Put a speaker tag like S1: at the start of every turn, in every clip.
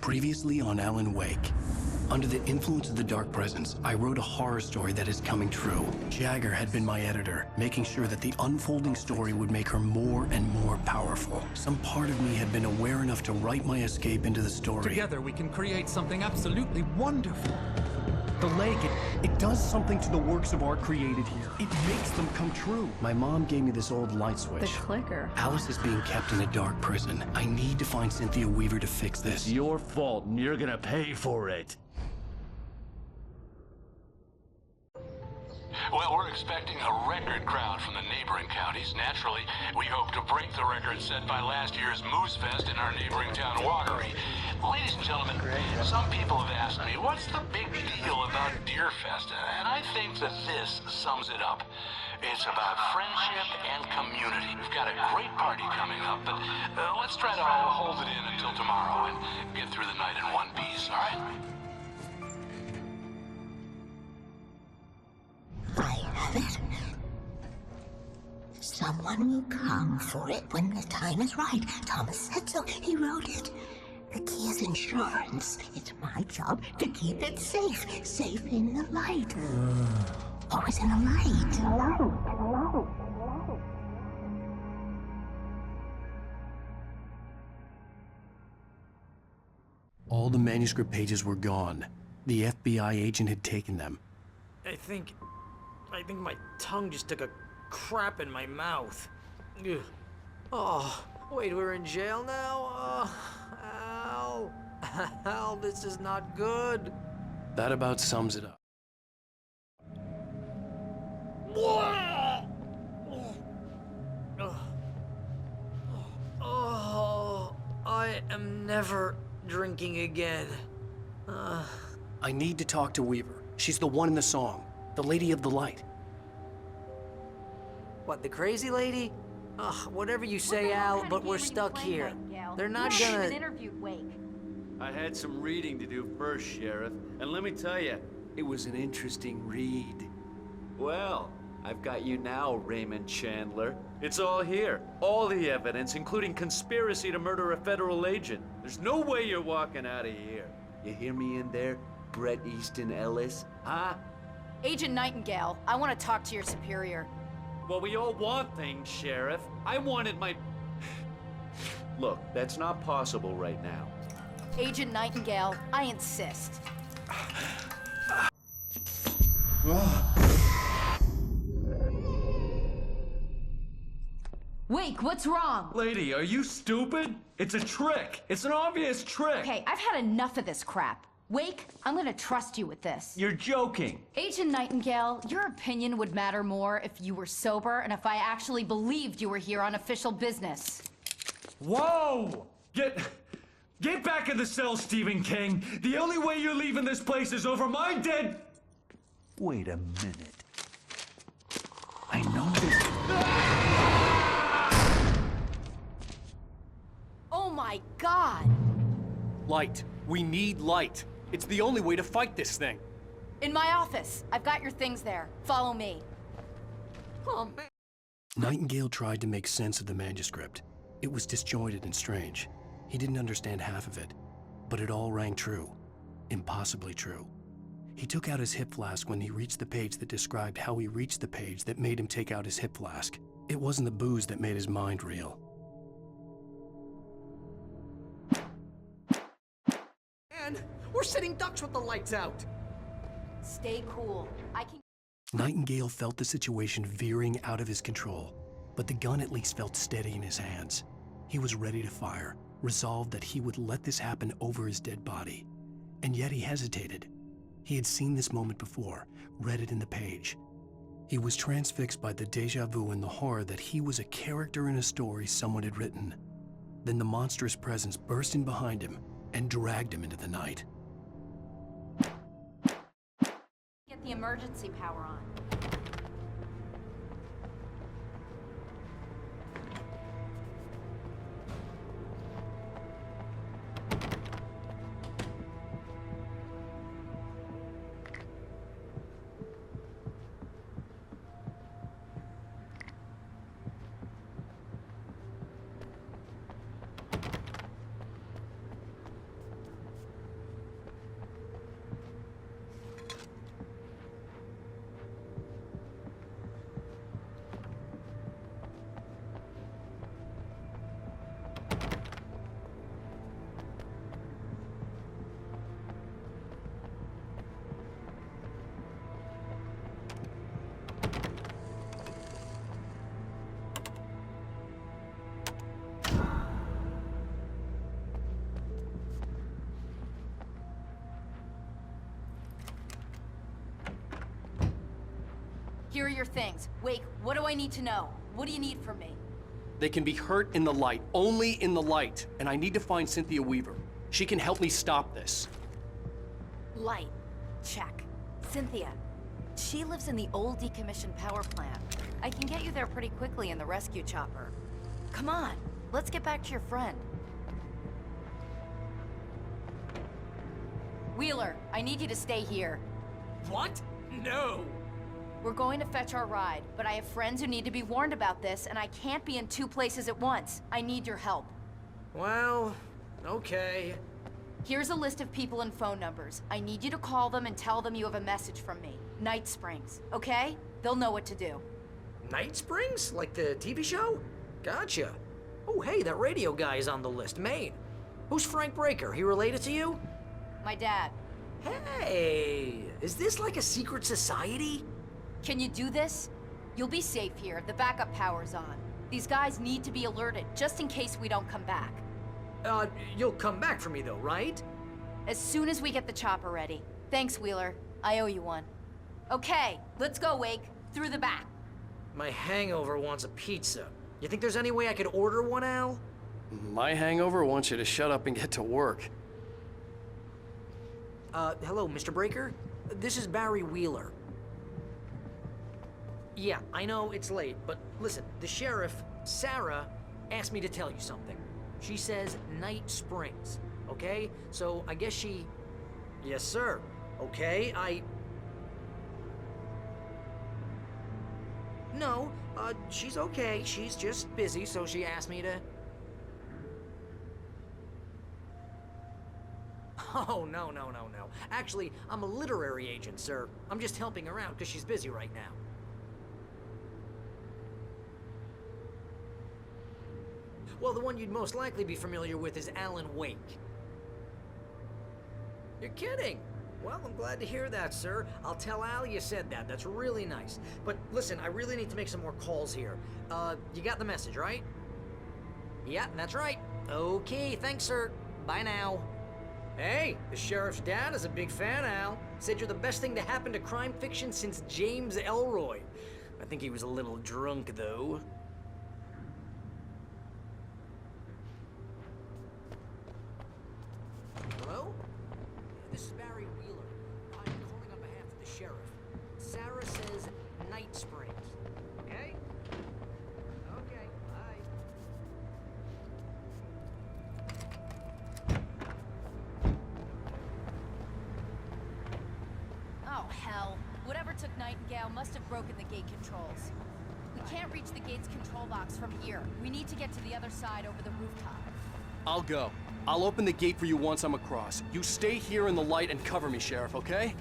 S1: Previously on Alan Wake. Under the influence of the dark presence, I wrote a horror story that is coming true. Jagger had been my editor, making sure that the unfolding story would make her more and more powerful. Some part of me had been aware enough to write my escape into the story.
S2: Together we can create something absolutely wonderful.
S3: The lake, it does something to the works of art created here. It makes them come true.
S1: My mom gave me this old light switch.
S4: The clicker.
S1: Alice is being kept in a dark prison. I need to find Cynthia Weaver to fix this.
S5: It's your fault, and you're gonna pay for it.
S6: Well, we're expecting a record crowd from the neighboring counties. Naturally, we hope to break the record set by last year's Moose Fest in our neighboring town, Watery. Ladies and gentlemen, some people have asked me, what's the big deal about Deer Fest? And I think that this sums it up. It's about friendship and community. We've got a great party coming up, but let's try to hold it in until tomorrow and get through the night in one piece, all right?
S7: I have it. Someone will come for it when the time is right. Thomas said so. He wrote it. The key is insurance. It's my job to keep it safe. Safe in the light. Always in the light.
S1: All the manuscript pages were gone. The FBI agent had taken them.
S8: I think my tongue just took a crap in my mouth. Ugh. Oh, wait, we're in jail now? Al. Al, this is not good.
S1: That about sums it up.
S8: Oh, I am never drinking again.
S1: I need to talk to Weaver. She's the one in the song. The Lady of the Light.
S8: What, the crazy lady? Ugh, whatever you say, Al, but we're stuck here. They're not gonna...
S4: interviewed Wake.
S5: I had some reading to do first, Sheriff, and let me tell you, it was an interesting read. Well, I've got you now, Raymond Chandler. It's all here. All the evidence, including conspiracy to murder a federal agent. There's no way you're walking out of here. You hear me in there, Bret Easton Ellis? Huh?
S4: Agent Nightingale, I want to talk to your superior.
S5: Well, we all want things, Sheriff. I wanted my... Look, that's not possible right now.
S4: Agent Nightingale, I insist. Wake, what's wrong?
S5: Lady, are you stupid? It's a trick. It's an obvious trick.
S4: Okay, I've had enough of this crap. Wake, I'm gonna trust you with this.
S5: You're joking.
S4: Agent Nightingale, your opinion would matter more if you were sober and if I actually believed you were here on official business.
S5: Whoa! Get back in the cell, Stephen King. The only way you're leaving this place is over my dead... Wait a minute. I know this...
S4: Oh my God!
S3: Light. We need light. It's the only way to fight this thing.
S4: In my office. I've got your things there. Follow me.
S8: Oh, man.
S1: Nightingale tried to make sense of the manuscript. It was disjointed and strange. He didn't understand half of it, but it all rang true. Impossibly true. He took out his hip flask when he reached the page that described how he reached the page that made him take out his hip flask. It wasn't the booze that made his mind reel.
S8: Man, we're sitting ducks with the lights out.
S4: Stay cool. I can...
S1: Nightingale felt the situation veering out of his control, but the gun at least felt steady in his hands. He was ready to fire, resolved that he would let this happen over his dead body. And yet he hesitated. He had seen this moment before, read it in the page. He was transfixed by the déjà vu and the horror that he was a character in a story someone had written. Then the monstrous presence burst in behind him and dragged him into the night.
S4: Get the emergency power on. Here are your things. Wake, what do I need to know? What do you need from me?
S3: They can be hurt in the light, only in the light. And I need to find Cynthia Weaver. She can help me stop this.
S4: Light. Check. Cynthia. She lives in the old decommissioned power plant. I can get you there pretty quickly in the rescue chopper. Come on, let's get back to your friend. Wheeler, I need you to stay here.
S8: What? No!
S4: We're going to fetch our ride, but I have friends who need to be warned about this, and I can't be in 2 places at once. I need your help.
S8: Well, okay.
S4: Here's a list of people and phone numbers. I need you to call them and tell them you have a message from me. Night Springs, okay? They'll know what to do.
S8: Night Springs? Like the TV show? Gotcha. Oh, hey, that radio guy is on the list, Maine. Who's Frank Breaker? He related to you?
S4: My dad.
S8: Hey, is this like a secret society?
S4: Can you do this? You'll be safe here. The backup power's on. These guys need to be alerted, just in case we don't come back.
S8: You'll come back for me though, right?
S4: As soon as we get the chopper ready. Thanks, Wheeler. I owe you one. Okay, let's go, Wake. Through the back.
S8: My hangover wants a pizza. You think there's any way I could order one, Al?
S3: My hangover wants you to shut up and get to work.
S8: Hello, Mr. Breaker? This is Barry Wheeler. Yeah, I know it's late, but listen, the sheriff, Sarah, asked me to tell you something. She says Night Springs, okay? So I guess she... Yes, sir. Okay, No, she's okay. She's just busy, so she asked me to... Oh, no. Actually, I'm a literary agent, sir. I'm just helping her out because she's busy right now. Well, the one you'd most likely be familiar with is Alan Wake. You're kidding? Well, I'm glad to hear that, sir. I'll tell Al you said that. That's really nice. But listen, I really need to make some more calls here. You got the message, right? Yeah, that's right. Okay, thanks, sir. Bye now. Hey, the sheriff's dad is a big fan, Al. Said you're the best thing to happen to crime fiction since James Elroy. I think he was a little drunk, though. Hello? This is Barry Wheeler. I'm calling on behalf of the sheriff. Sarah says Night Springs. Okay? Okay, bye.
S4: Oh, hell. Whatever took Nightingale must have broken the gate controls. We can't reach the gate's control box from here. We need to get to the other side over the rooftop.
S3: I'll go. I'll open the gate for you once I'm across. You stay here in the light and cover me, Sheriff, okay?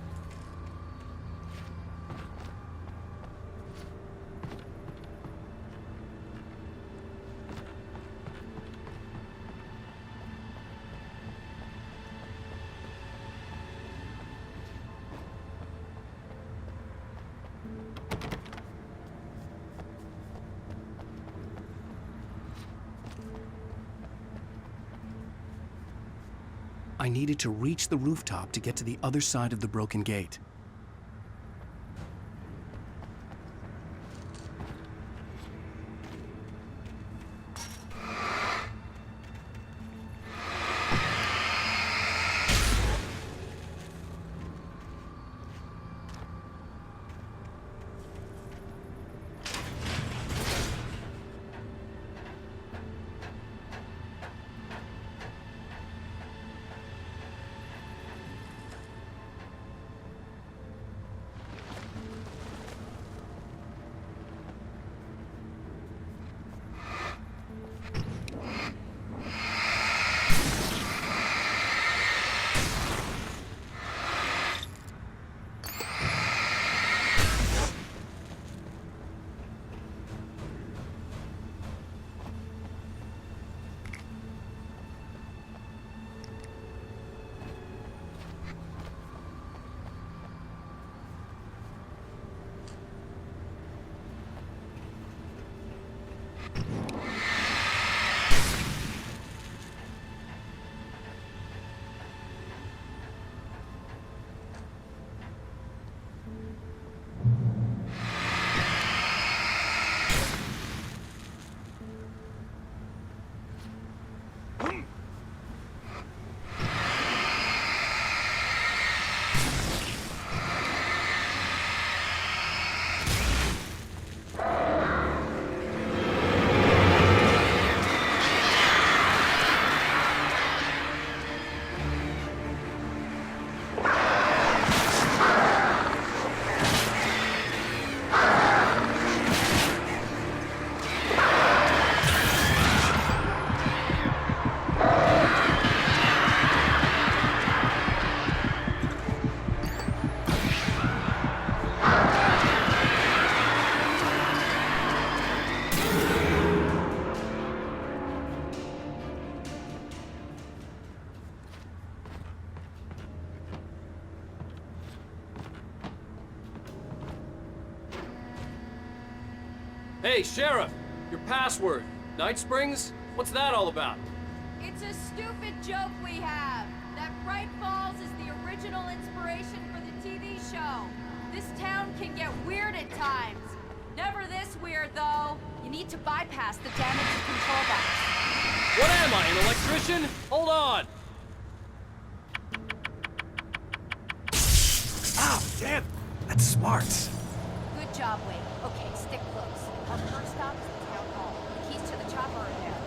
S1: I needed to reach the rooftop to get to the other side of the broken gate.
S3: Hey, Sheriff! Your password. Night Springs? What's that all about?
S4: It's a stupid joke we have. That Bright Falls is the original inspiration for the TV show. This town can get weird at times. Never this weird, though. You need to bypass the damage control box.
S3: What am I, an electrician? Hold on!
S1: Ah, damn! That's smart.
S4: Good job, Wade. Okay, stick close. Our first stop is the town hall. The keys to the chopper are there.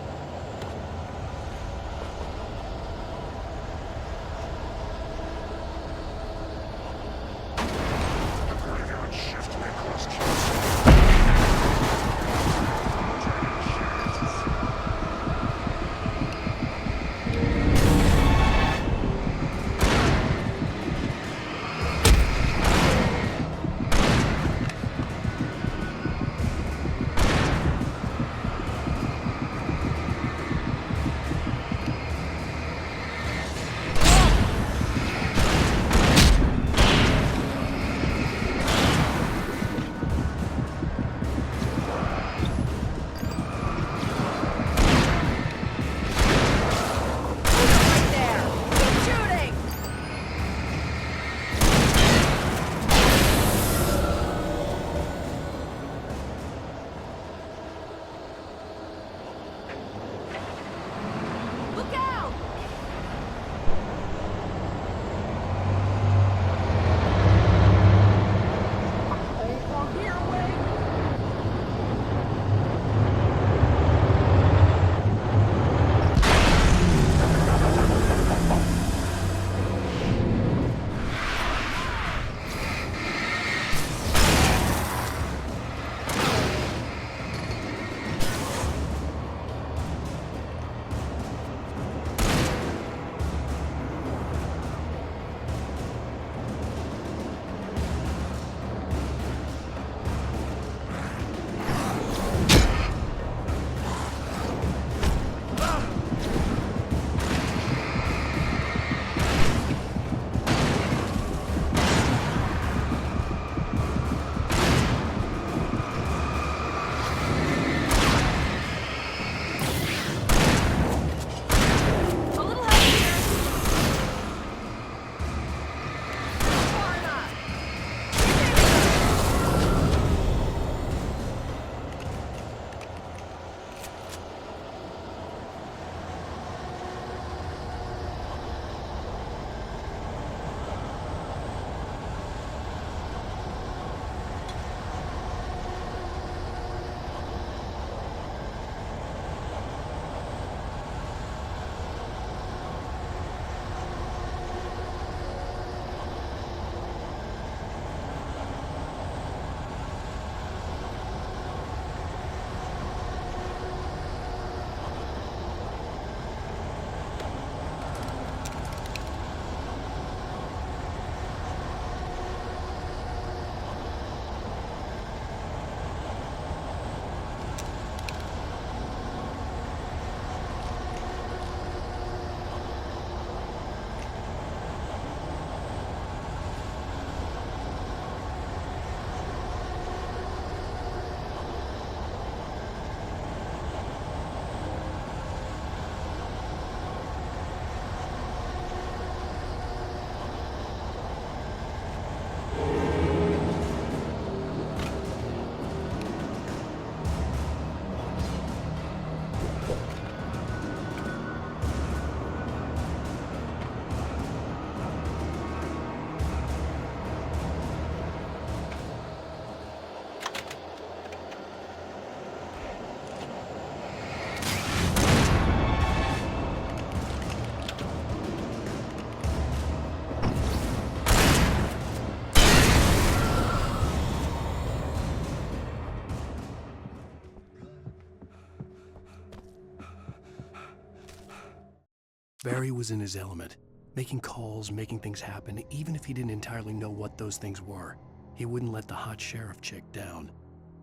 S1: Barry was in his element, making calls, making things happen, even if he didn't entirely know what those things were. He wouldn't let the hot sheriff chick down.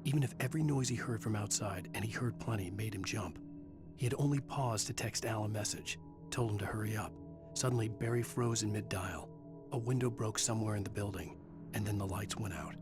S1: Even if every noise he heard from outside, and he heard plenty, made him jump. He had only paused to text Al a message, told him to hurry up. Suddenly, Barry froze in mid-dial. A window broke somewhere in the building, and then the lights went out.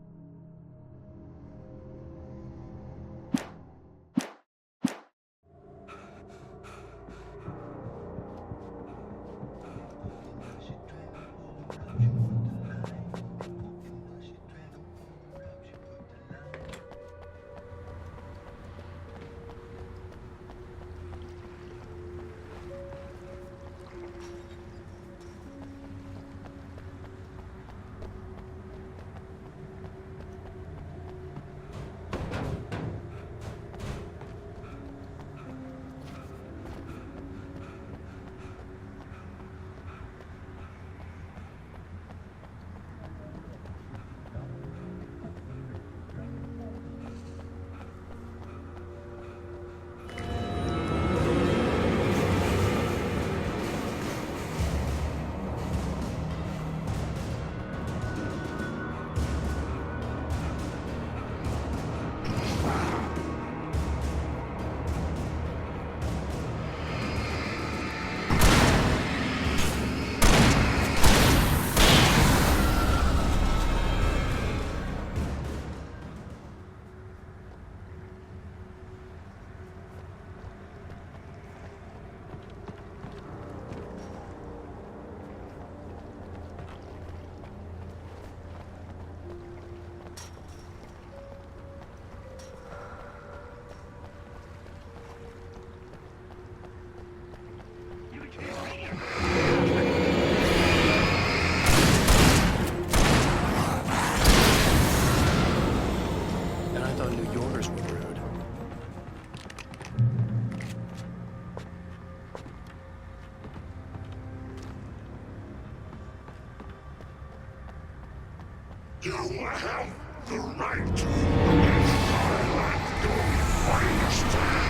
S9: You have the right to violate your finest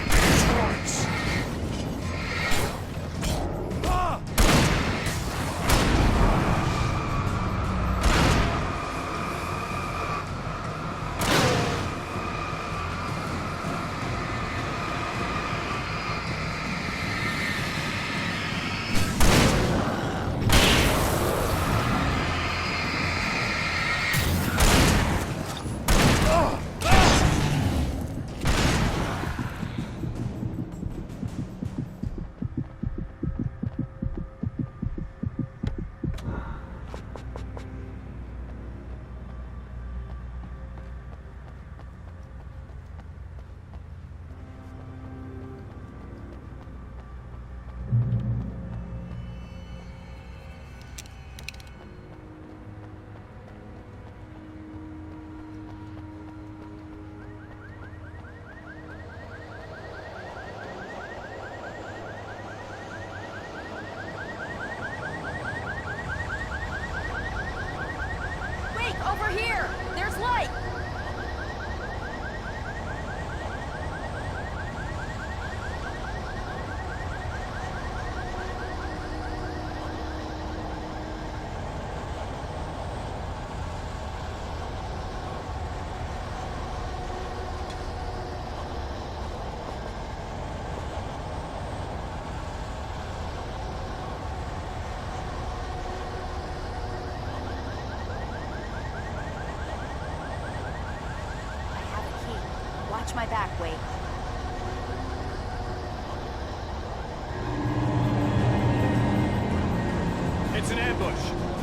S9: these rights.
S4: Over here! There's light! Watch my back, wait.
S3: It's an ambush.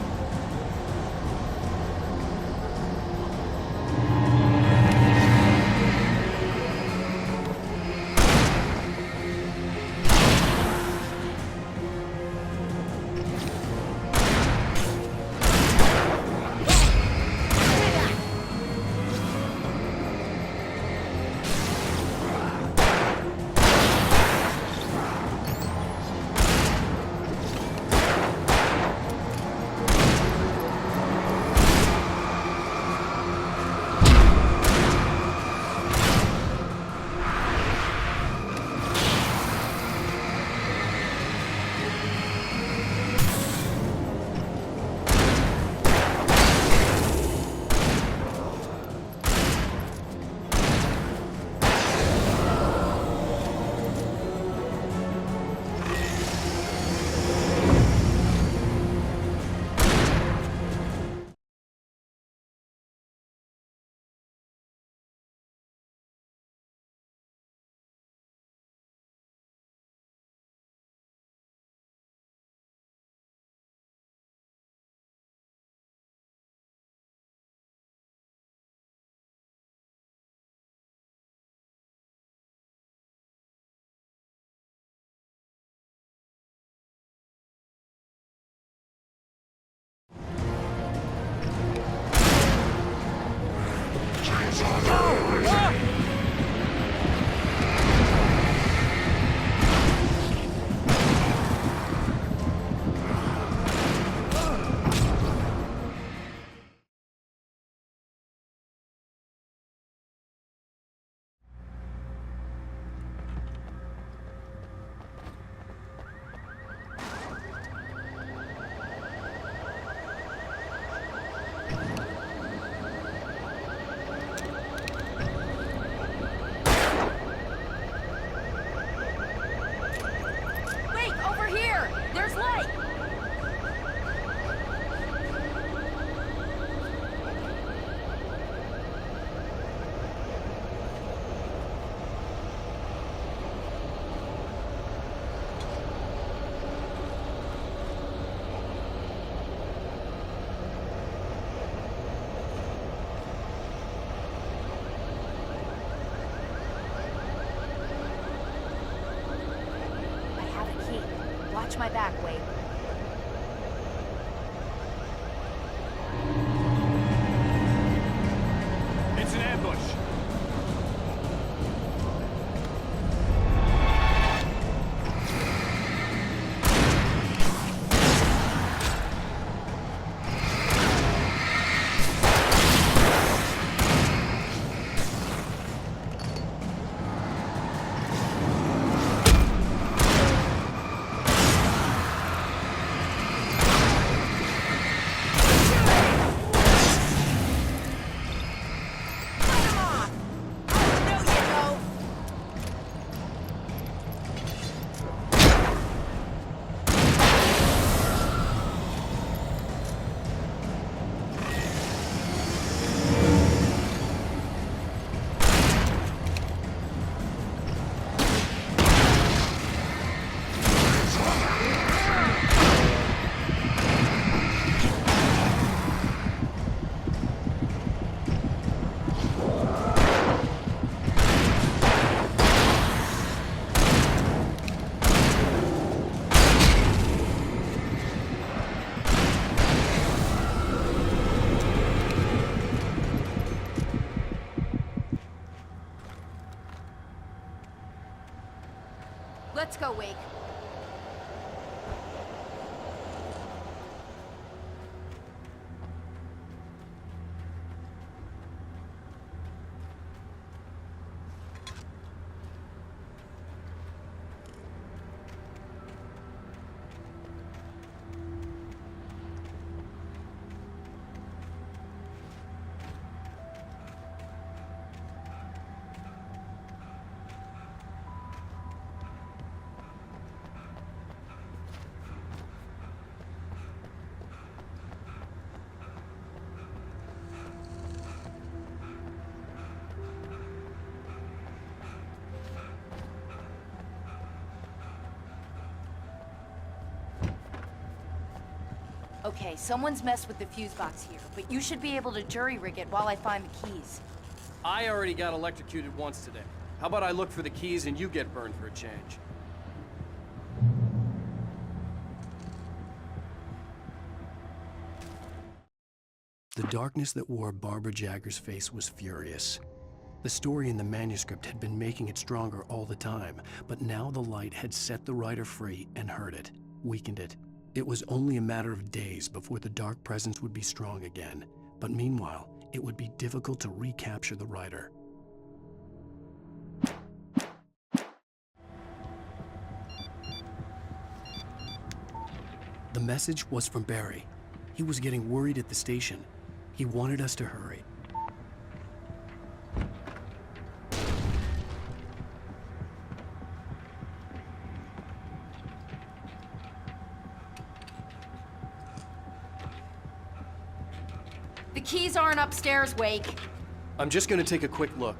S4: Watch my back, Wade.
S3: It's an ambush.
S4: Let's go, Wake. Okay, someone's messed with the fuse box here, but you should be able to jury-rig it while I find the keys.
S3: I already got electrocuted once today. How about I look for the keys and you get burned for a change?
S1: The darkness that wore Barbara Jagger's face was furious. The story in the manuscript had been making it stronger all the time, but now the light had set the writer free and hurt it, weakened it. It was only a matter of days before the dark presence would be strong again, but meanwhile, it would be difficult to recapture the writer. The message was from Barry. He was getting worried at the station. He wanted us to hurry.
S4: The keys aren't upstairs, Wake.
S3: I'm just gonna take a quick look.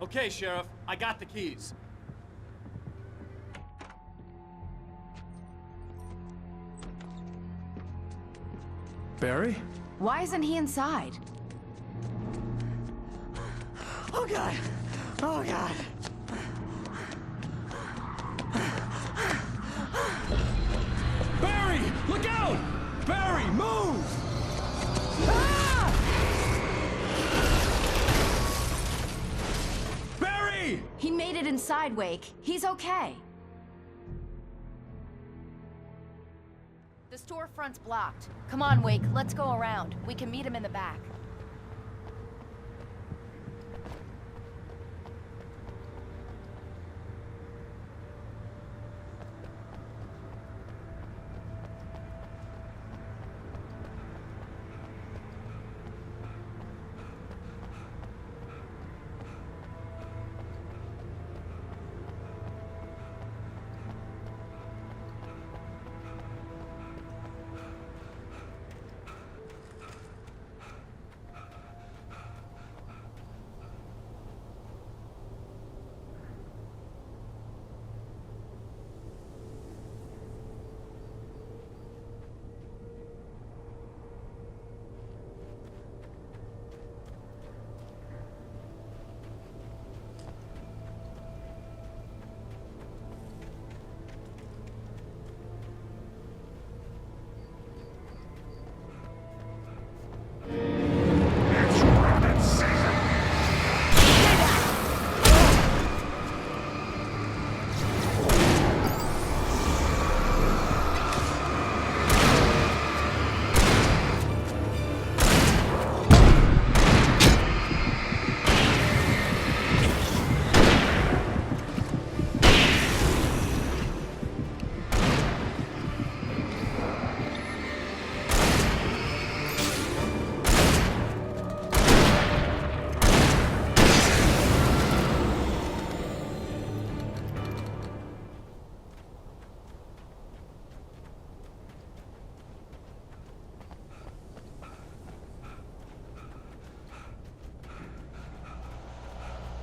S3: Okay, Sheriff, I got the keys.
S1: Barry?
S4: Why isn't he inside?
S8: Oh God! Oh God!
S1: Barry! Look out! Barry, move!
S4: He may made it inside, Wake. He's okay. The storefront's blocked. Come on, Wake, let's go around. We can meet him in the back.
S9: It's rabbit season!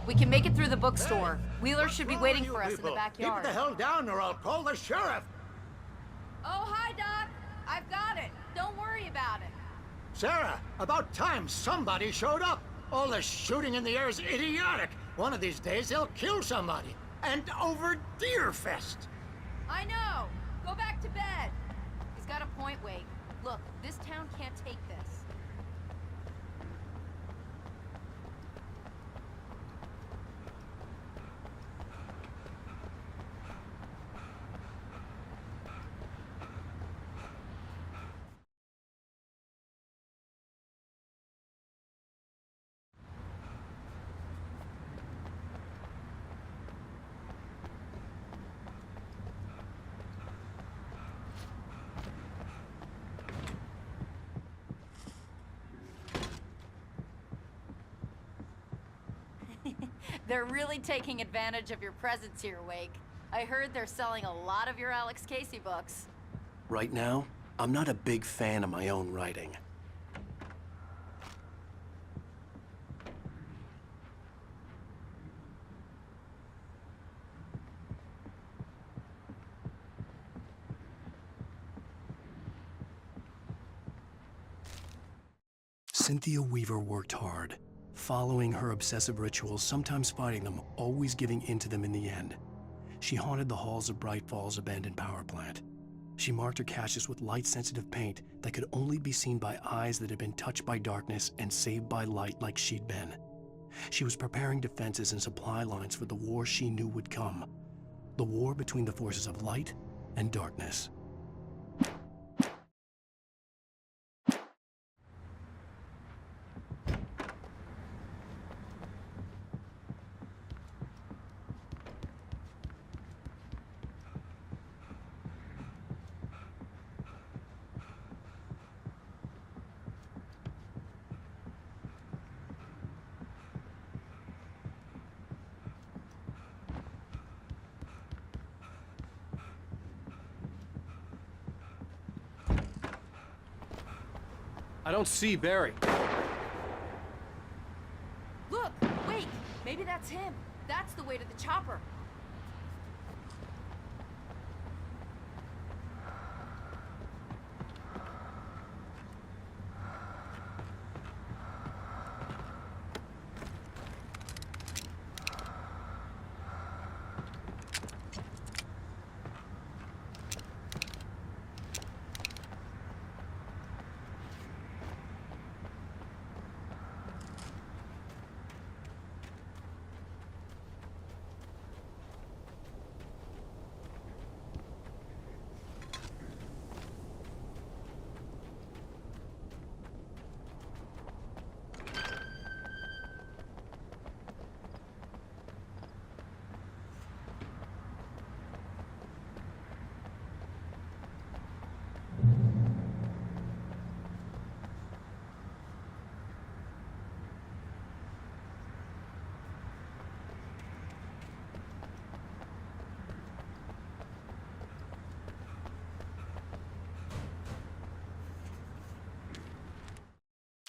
S4: We can make it through the bookstore. Wheeler should be waiting for us in the
S10: Keep
S4: backyard.
S10: the hell down or I'll call the sheriff.
S4: Oh, hi, Doc. I've got it. Don't worry about it.
S10: Sarah, about time somebody showed up. All this shooting in the air is idiotic. One of these days they'll kill somebody. And over Deerfest.
S4: I know. Go back to bed. He's got a point, Wake. Look, this town can't take this. They're really taking advantage of your presence here, Wake. I heard they're selling a lot of your Alex Casey books.
S1: Right now, I'm not a big fan of my own writing. Cynthia Weaver worked hard, following her obsessive rituals, sometimes fighting them, always giving in to them in the end. She haunted the halls of Bright Falls' abandoned power plant. She marked her caches with light-sensitive paint that could only be seen by eyes that had been touched by darkness and saved by light like she'd been. She was preparing defenses and supply lines for the war she knew would come. The war between the forces of light and darkness.
S3: I don't see Barry.
S4: Look, wait, maybe that's him. That's the way to the chopper.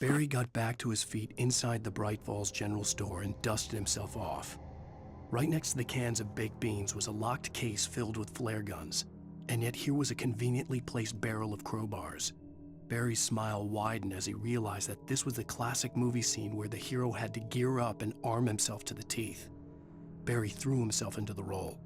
S1: Barry got back to his feet inside the Bright Falls General Store and dusted himself off. Right next to the cans of baked beans was a locked case filled with flare guns, and yet here was a conveniently placed barrel of crowbars. Barry's smile widened as he realized that this was the classic movie scene where the hero had to gear up and arm himself to the teeth. Barry threw himself into the role.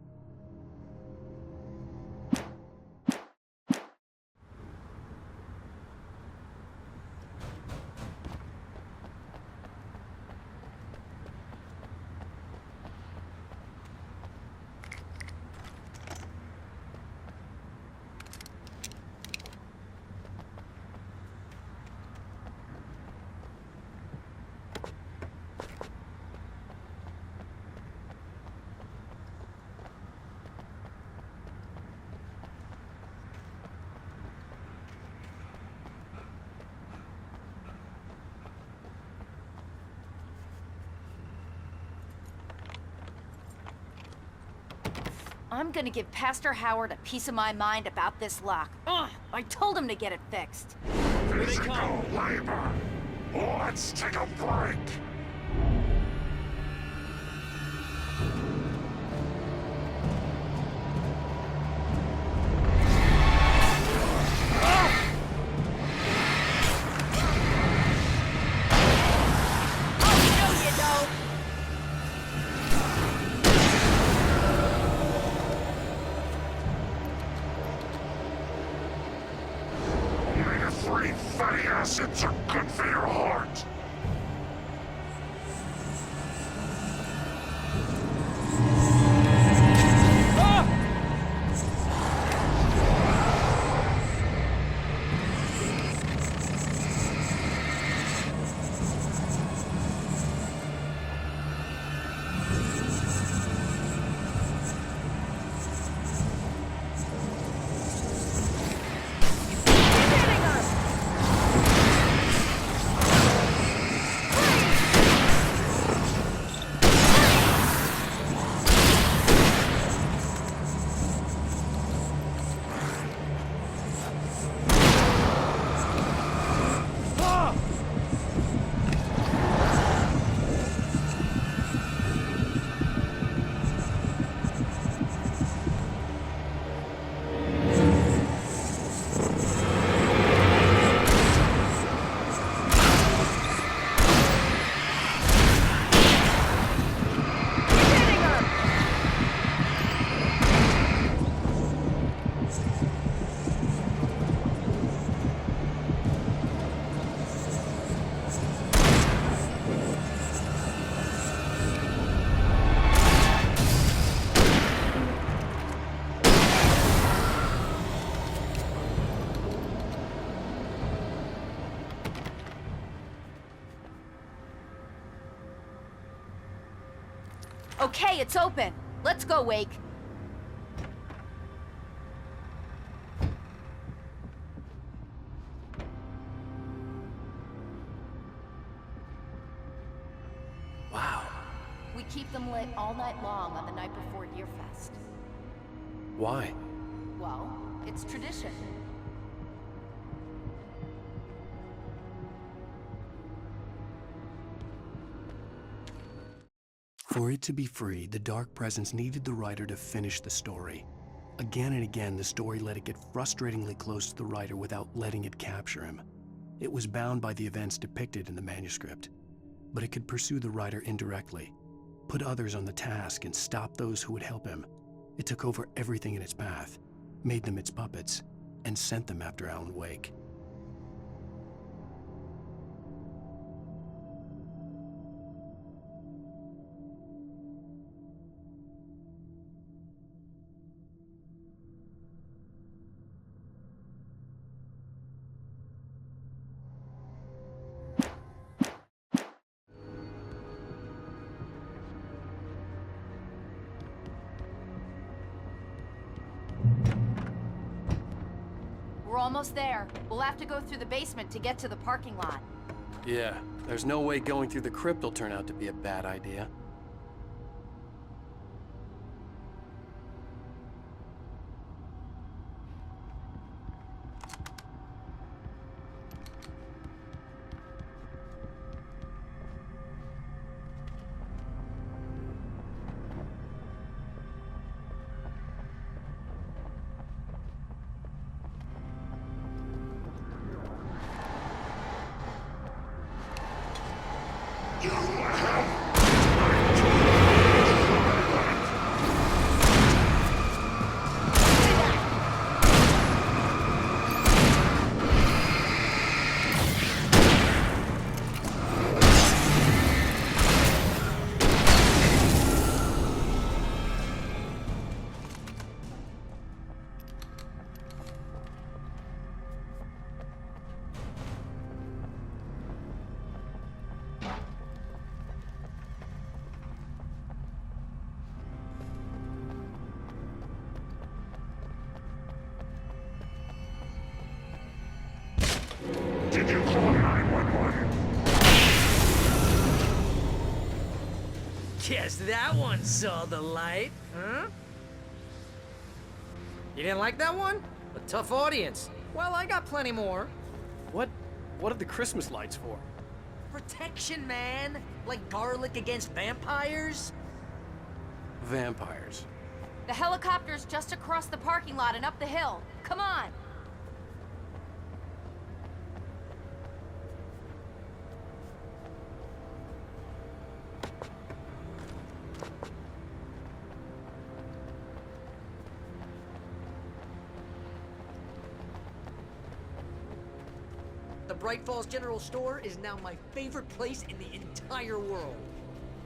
S4: I'm gonna give Pastor Howard a piece of my mind about this lock. Ugh, I told him to get it fixed.
S9: Physical labor. Let's take a break. Fatty acids are good for your heart.
S4: Okay, it's open. Let's go, Wake.
S1: Wow.
S4: We keep them lit all night long on the night before Deerfest.
S1: Why?
S4: Well, it's tradition.
S1: For it to be free, the Dark Presence needed the writer to finish the story. Again and again, the story let it get frustratingly close to the writer without letting it capture him. It was bound by the events depicted in the manuscript, but it could pursue the writer indirectly, put others on the task, and stop those who would help him. It took over everything in its path, made them its puppets, and sent them after Alan Wake.
S4: We're almost there. We'll have to go through the basement to get to the parking lot.
S3: Yeah, there's no way going through the crypt will turn out to be a bad idea.
S9: You have Did you call 911?
S8: Guess that one saw the light, huh? You didn't like that one? A tough audience. Well, I got plenty more.
S3: What are the Christmas lights for?
S8: Protection, man. Like garlic against vampires.
S3: Vampires.
S4: The helicopter's just across the parking lot and up the hill. Come on!
S8: The Bright Falls General Store is now my favorite place in the entire world.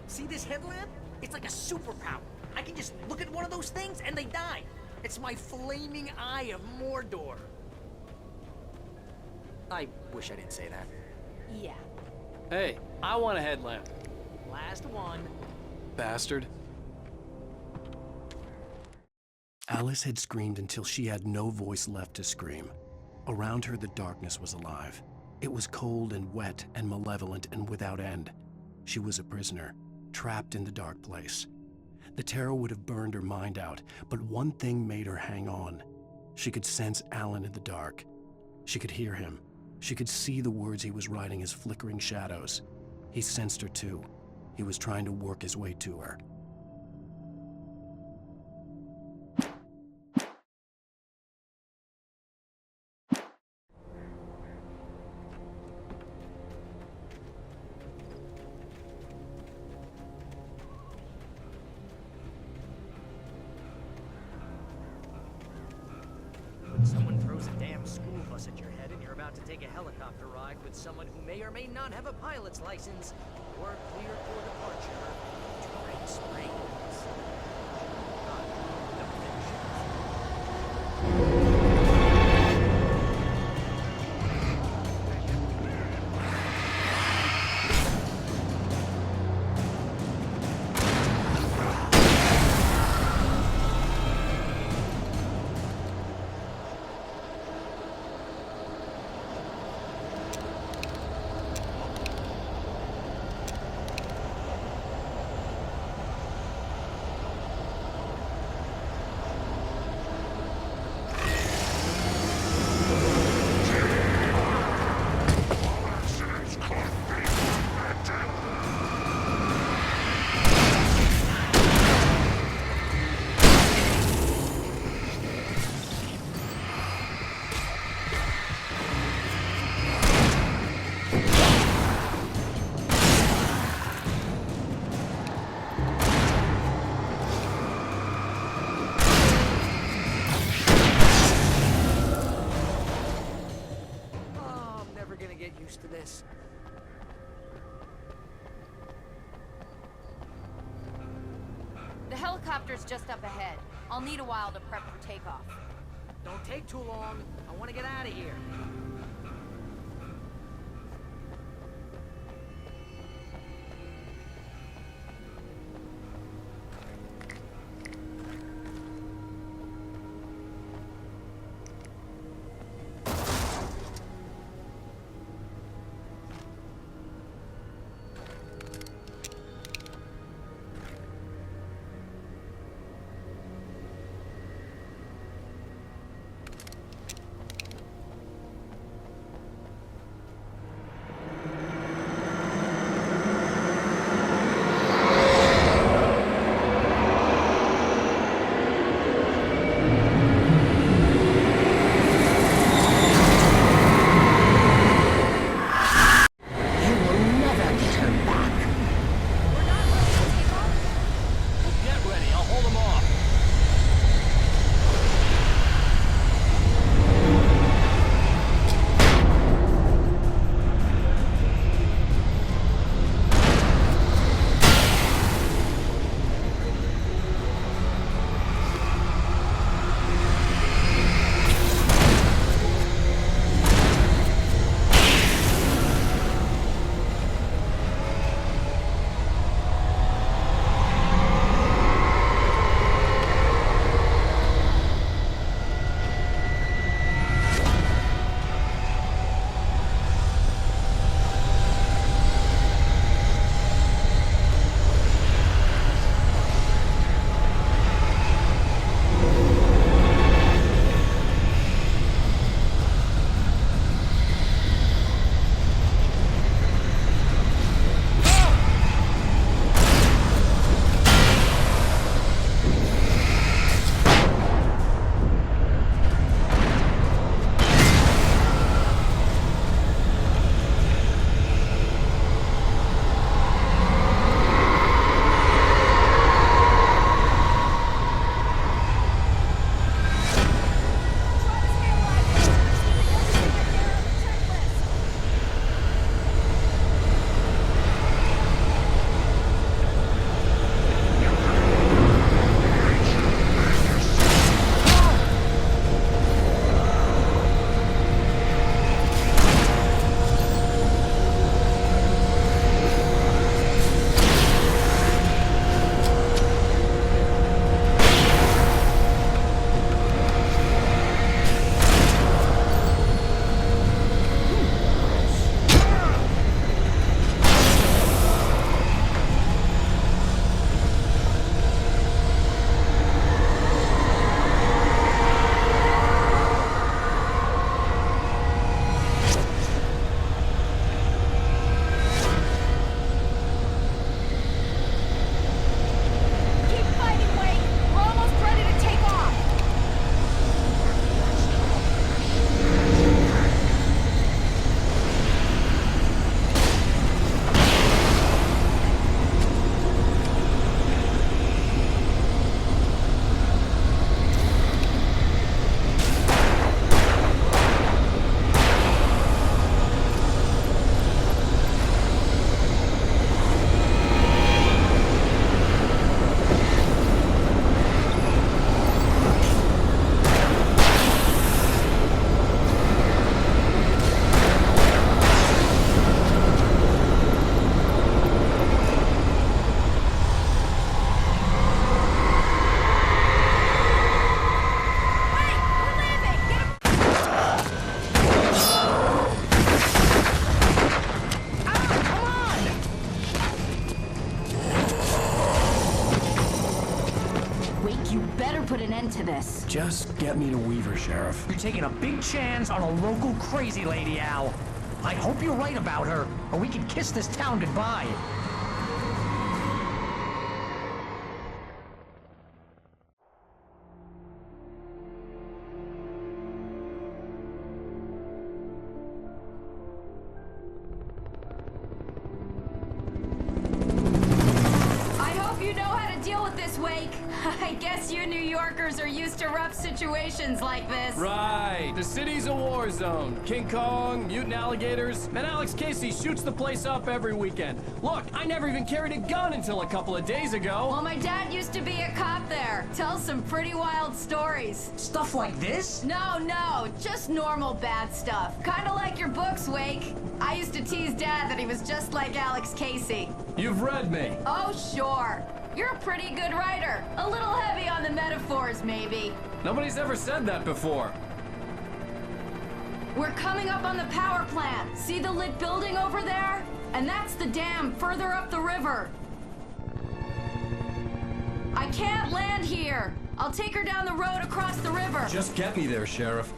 S8: See this headlamp? It's like a superpower. I can just look at one of those things and they die. It's my flaming eye of Mordor. I wish I didn't say that.
S4: Yeah.
S3: Hey, I want a headlamp.
S8: Last one.
S3: Bastard.
S1: Alice had screamed until she had no voice left to scream. Around her, the darkness was alive. It was cold and wet and malevolent and without end. She was a prisoner, trapped in the dark place. The terror would have burned her mind out, but one thing made her hang on. She could sense Alan in the dark. She could hear him. She could see the words he was writing as flickering shadows. He sensed her too. He was trying to work his way to her.
S8: Someone throws a damn school bus at your head and you're about to take a helicopter ride with someone who may or may not have a pilot's license, or clear for departure to Red Springs. God, no to this.
S4: The helicopter's just up ahead. I'll need a while to prep for takeoff.
S8: Don't take too long. I want to get out of here.
S1: Just get me to Weaver, Sheriff.
S11: You're taking a big chance on a local crazy lady, Al. I hope you're right about her, or we can kiss this town goodbye.
S4: I guess you New Yorkers are used to rough situations like this.
S3: Right. The city's a war zone. King Kong, mutant alligators, and Alex Casey shoots the place up every weekend. Look, I never even carried a gun until a couple of days ago.
S4: Well, my dad used to be a cop there. Tells some pretty wild stories.
S11: Stuff like this?
S4: No, just normal bad stuff. Kinda like your books, Wake. I used to tease Dad that he was just like Alex Casey.
S3: You've read me.
S4: Oh, sure. You're a pretty good writer. A little heavy on the metaphors, maybe.
S3: Nobody's ever said that before.
S4: We're coming up on the power plant. See the lit building over there? And that's the dam further up the river. I can't land here. I'll take her down the road across the river.
S3: Just get me there, Sheriff.